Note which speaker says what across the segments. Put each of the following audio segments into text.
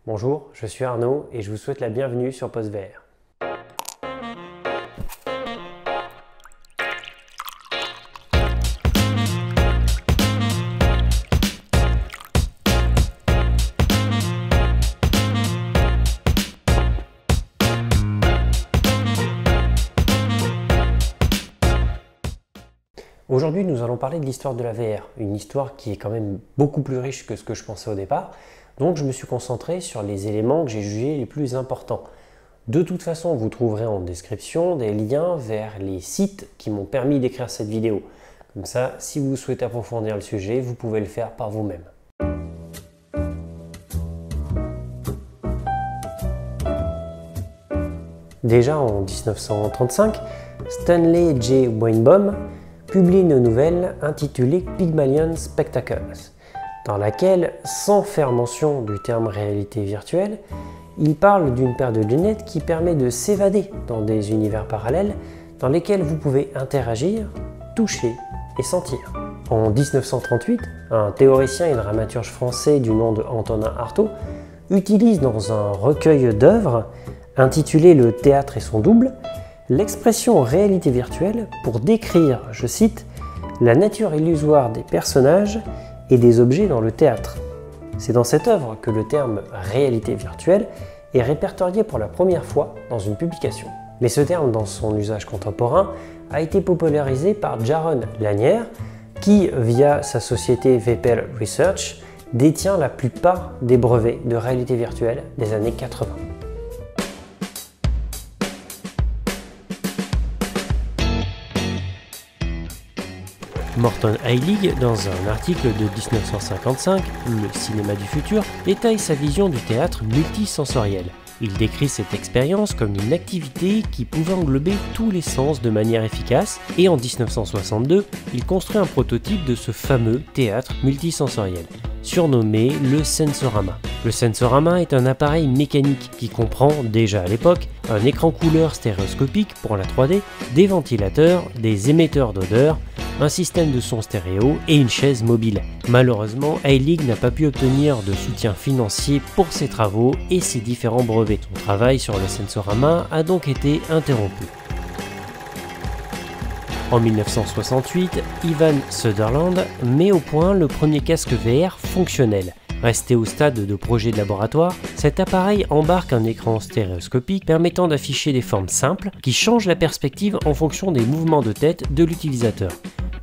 Speaker 1: Bonjour, je suis Arnaud et je vous souhaite la bienvenue sur PostVR. Aujourd'hui, nous allons parler de l'histoire de la VR, une histoire qui est quand même beaucoup plus riche que ce que je pensais au départ. Donc je me suis concentré sur les éléments que j'ai jugés les plus importants. De toute façon, vous trouverez en description des liens vers les sites qui m'ont permis d'écrire cette vidéo. Comme ça, si vous souhaitez approfondir le sujet, vous pouvez le faire par vous-même. Déjà en 1935, Stanley J. Weinbaum publie une nouvelle intitulée Pygmalion Spectacles, dans laquelle, sans faire mention du terme réalité virtuelle, il parle d'une paire de lunettes qui permet de s'évader dans des univers parallèles dans lesquels vous pouvez interagir, toucher et sentir. En 1938, un théoricien et dramaturge français du nom de Antonin Artaud utilise dans un recueil d'œuvres intitulé Le théâtre et son double l'expression réalité virtuelle pour décrire, je cite, la nature illusoire des personnages et des objets dans le théâtre. C'est dans cette œuvre que le terme réalité virtuelle est répertorié pour la première fois dans une publication. Mais ce terme, dans son usage contemporain, a été popularisé par Jaron Lanier, qui, via sa société Vapel Research, détient la plupart des brevets de réalité virtuelle des années 80. Morton Heilig, dans un article de 1955, Le cinéma du futur, détaille sa vision du théâtre multisensoriel. Il décrit cette expérience comme une activité qui pouvait englober tous les sens de manière efficace et en 1962, il construit un prototype de ce fameux théâtre multisensoriel, surnommé le Sensorama. Le Sensorama est un appareil mécanique qui comprend déjà à l'époque un écran couleur stéréoscopique pour la 3D, des ventilateurs, des émetteurs d'odeur, un système de son stéréo et une chaise mobile. Malheureusement, Heilig n'a pas pu obtenir de soutien financier pour ses travaux et ses différents brevets. Son travail sur le Sensorama a donc été interrompu. En 1968, Ivan Sutherland met au point le premier casque VR fonctionnel. Resté au stade de projet de laboratoire, cet appareil embarque un écran stéréoscopique permettant d'afficher des formes simples qui changent la perspective en fonction des mouvements de tête de l'utilisateur.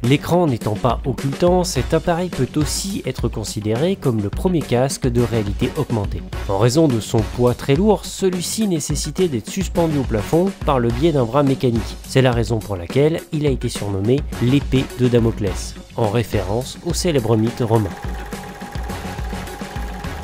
Speaker 1: L'écran n'étant pas occultant, cet appareil peut aussi être considéré comme le premier casque de réalité augmentée. En raison de son poids très lourd, celui-ci nécessitait d'être suspendu au plafond par le biais d'un bras mécanique. C'est la raison pour laquelle il a été surnommé l'épée de Damoclès, en référence au célèbre mythe romain.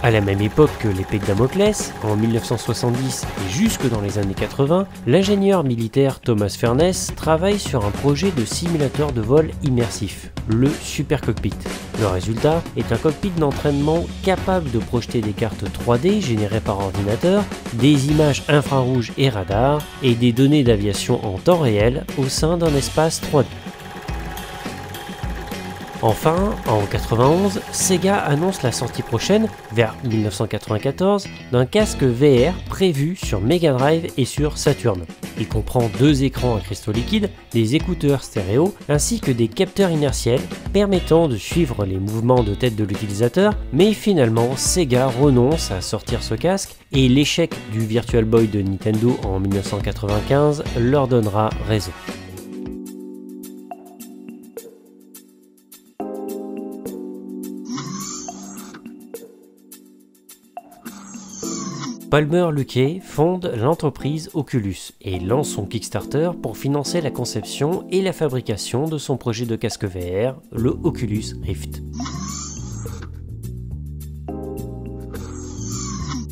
Speaker 1: À la même époque que l'épée de Damoclès, en 1970 et jusque dans les années 80, l'ingénieur militaire Thomas Furness travaille sur un projet de simulateur de vol immersif, le Super Cockpit. Le résultat est un cockpit d'entraînement capable de projeter des cartes 3D générées par ordinateur, des images infrarouges et radars et des données d'aviation en temps réel au sein d'un espace 3D. Enfin, en 1991, Sega annonce la sortie prochaine, vers 1994, d'un casque VR prévu sur Mega Drive et sur Saturn. Il comprend 2 écrans à cristaux liquides, des écouteurs stéréo, ainsi que des capteurs inertiels permettant de suivre les mouvements de tête de l'utilisateur, mais finalement Sega renonce à sortir ce casque et l'échec du Virtual Boy de Nintendo en 1995 leur donnera raison. Palmer Luckey fonde l'entreprise Oculus et lance son Kickstarter pour financer la conception et la fabrication de son projet de casque VR, le Oculus Rift.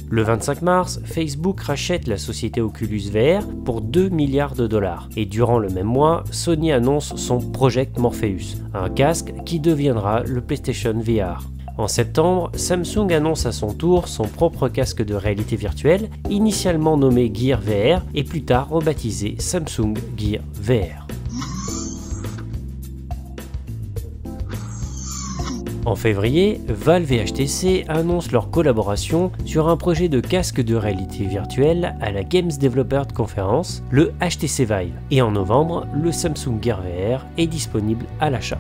Speaker 1: Le 25 mars, Facebook rachète la société Oculus VR pour 2 milliards de dollars. Et durant le même mois, Sony annonce son Project Morpheus, un casque qui deviendra le PlayStation VR. En septembre, Samsung annonce à son tour son propre casque de réalité virtuelle, initialement nommé Gear VR et plus tard rebaptisé Samsung Gear VR. En février, Valve et HTC annoncent leur collaboration sur un projet de casque de réalité virtuelle à la Games Developers Conference, le HTC Vive. Et en novembre, le Samsung Gear VR est disponible à l'achat.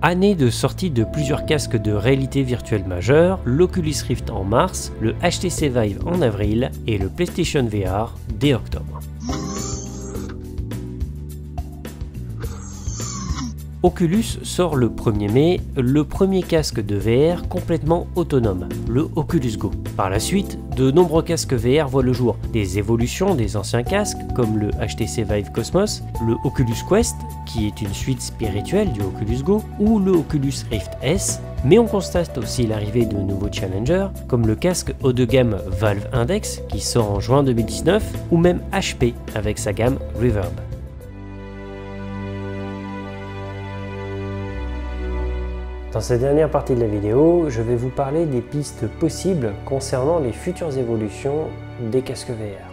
Speaker 1: Année de sortie de plusieurs casques de réalité virtuelle majeurs, l'Oculus Rift en mars, le HTC Vive en avril et le PlayStation VR dès octobre. Oculus sort le 1er mai le premier casque de VR complètement autonome, le Oculus Go. Par la suite, de nombreux casques VR voient le jour, des évolutions des anciens casques comme le HTC Vive Cosmos, le Oculus Quest, qui est une suite spirituelle du Oculus Go, ou le Oculus Rift S, mais on constate aussi l'arrivée de nouveaux challengers comme le casque haut de gamme Valve Index qui sort en juin 2019, ou même HP avec sa gamme Reverb. Dans cette dernière partie de la vidéo, je vais vous parler des pistes possibles concernant les futures évolutions des casques VR.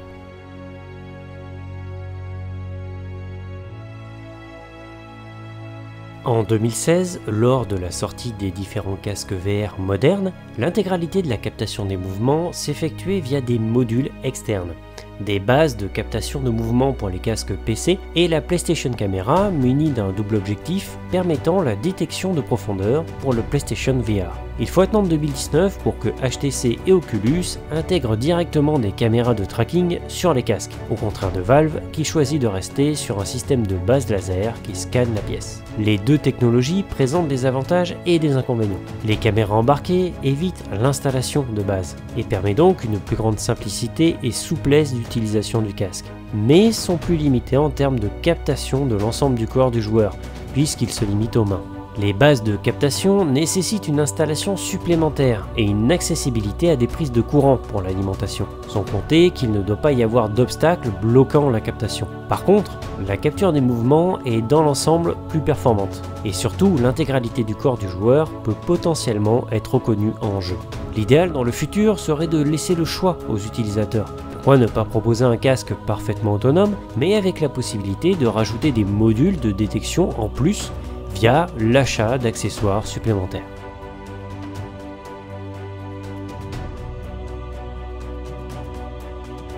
Speaker 1: En 2016, lors de la sortie des différents casques VR modernes, l'intégralité de la captation des mouvements s'effectuait via des modules externes, des bases de captation de mouvement pour les casques PC et la PlayStation Camera munie d'un double objectif permettant la détection de profondeur pour le PlayStation VR. Il faut attendre 2019 pour que HTC et Oculus intègrent directement des caméras de tracking sur les casques, au contraire de Valve qui choisit de rester sur un système de base laser qui scanne la pièce. Les deux technologies présentent des avantages et des inconvénients. Les caméras embarquées évitent l'installation de base et permettent donc une plus grande simplicité et souplesse d'utilisation du casque, mais sont plus limitées en termes de captation de l'ensemble du corps du joueur, puisqu'ils se limitent aux mains. Les bases de captation nécessitent une installation supplémentaire et une accessibilité à des prises de courant pour l'alimentation, sans compter qu'il ne doit pas y avoir d'obstacles bloquant la captation. Par contre, la capture des mouvements est dans l'ensemble plus performante, et surtout l'intégralité du corps du joueur peut potentiellement être reconnue en jeu. L'idéal dans le futur serait de laisser le choix aux utilisateurs. Pourquoi ne pas proposer un casque parfaitement autonome, mais avec la possibilité de rajouter des modules de détection en plus via l'achat d'accessoires supplémentaires.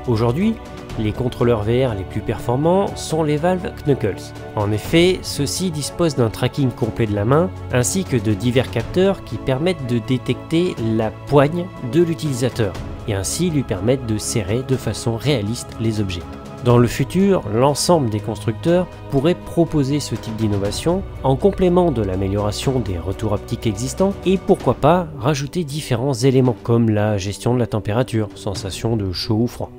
Speaker 1: Aujourd'hui, les contrôleurs VR les plus performants sont les Valve Knuckles. En effet, ceux-ci disposent d'un tracking complet de la main ainsi que de divers capteurs qui permettent de détecter la poigne de l'utilisateur et ainsi lui permettent de serrer de façon réaliste les objets. Dans le futur, l'ensemble des constructeurs pourraient proposer ce type d'innovation en complément de l'amélioration des retours haptiques existants et pourquoi pas rajouter différents éléments comme la gestion de la température, sensation de chaud ou froid.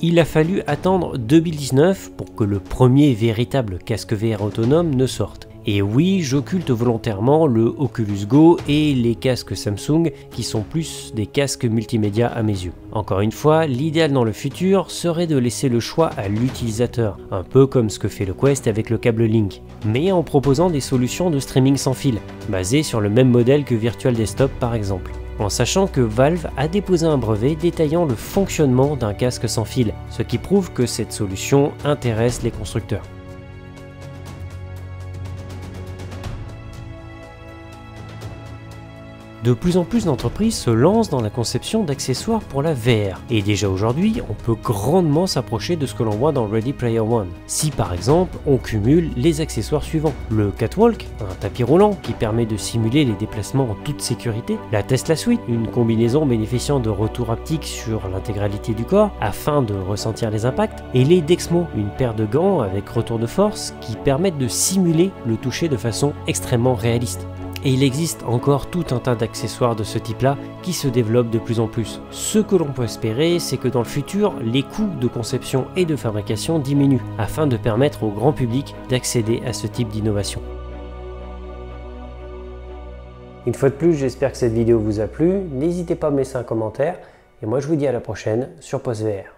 Speaker 1: Il a fallu attendre 2019 pour que le premier véritable casque VR autonome ne sorte. Et oui, j'occulte volontairement le Oculus Go et les casques Samsung qui sont plus des casques multimédia à mes yeux. Encore une fois, l'idéal dans le futur serait de laisser le choix à l'utilisateur, un peu comme ce que fait le Quest avec le câble Link, mais en proposant des solutions de streaming sans fil, basées sur le même modèle que Virtual Desktop par exemple. En sachant que Valve a déposé un brevet détaillant le fonctionnement d'un casque sans fil, ce qui prouve que cette solution intéresse les constructeurs. De plus en plus d'entreprises se lancent dans la conception d'accessoires pour la VR. Et déjà aujourd'hui, on peut grandement s'approcher de ce que l'on voit dans Ready Player One. Si par exemple, on cumule les accessoires suivants. Le Catwalk, un tapis roulant qui permet de simuler les déplacements en toute sécurité. La Tesla Suite, une combinaison bénéficiant de retours haptiques sur l'intégralité du corps afin de ressentir les impacts. Et les Dexmo, une paire de gants avec retour de force qui permettent de simuler le toucher de façon extrêmement réaliste. Et il existe encore tout un tas d'accessoires de ce type-là qui se développent de plus en plus. Ce que l'on peut espérer, c'est que dans le futur, les coûts de conception et de fabrication diminuent, afin de permettre au grand public d'accéder à ce type d'innovation. Une fois de plus, j'espère que cette vidéo vous a plu. N'hésitez pas à me laisser un commentaire. Et moi, je vous dis à la prochaine sur PostVR.